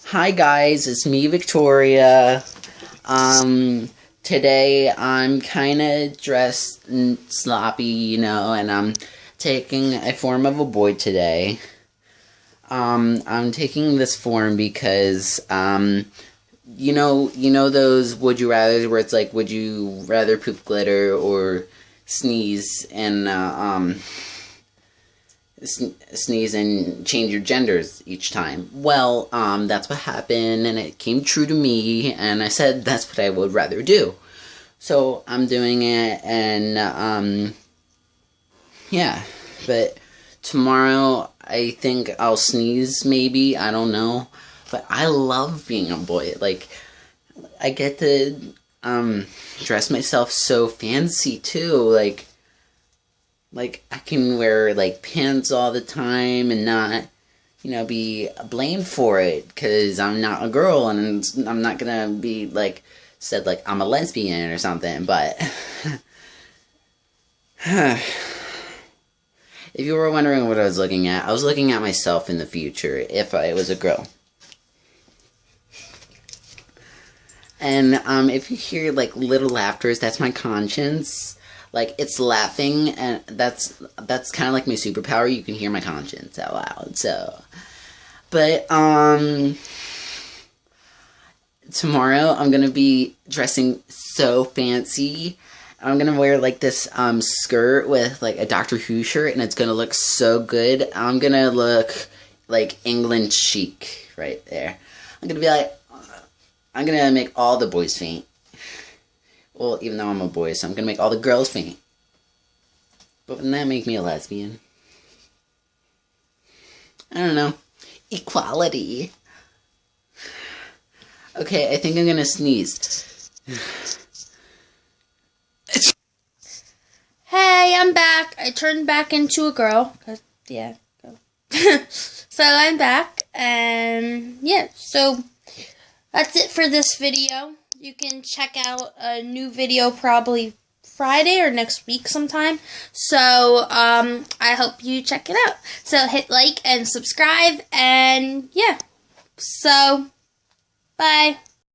Hi guys, it's me, Victoria. Today I'm kinda dressed and sloppy, and I'm taking a form of a boy today. I'm taking this form because, you know those would you rather where it's like, would you rather poop glitter or sneeze and, sneeze and change your genders each time. Well, that's what happened, and it came true to me, and I said that's what I would rather do. So, I'm doing it, and, yeah. But tomorrow, I think I'll sneeze, maybe, I don't know. But I love being a boy. Like, I get to, dress myself so fancy, too. Like, I can wear, like, pants all the time and not, be blamed for it, because I'm not a girl, and I'm not gonna be, like, said, like, I'm a lesbian or something, but... If you were wondering what I was looking at myself in the future, if I was a girl. And, if you hear, like, little laughters, that's my conscience. Like, it's laughing, and that's kind of like my superpower. You can hear my conscience out loud, so. But, tomorrow I'm gonna be dressing so fancy. I'm gonna wear, like, this, skirt with, like, a Doctor Who shirt, and it's gonna look so good. I'm gonna look like England chic right there. I'm gonna make all the boys faint. Well, even though I'm a boy, so I'm gonna make all the girls faint. But wouldn't that make me a lesbian? I don't know. Equality. Okay, I think I'm gonna sneeze. Hey, I'm back. I turned back into a girl. Yeah. So I'm back, and yeah, so that's it for this video. You can check out a new video probably Friday or next week sometime. So, I hope you check it out. So, hit like and subscribe, and yeah. So, bye.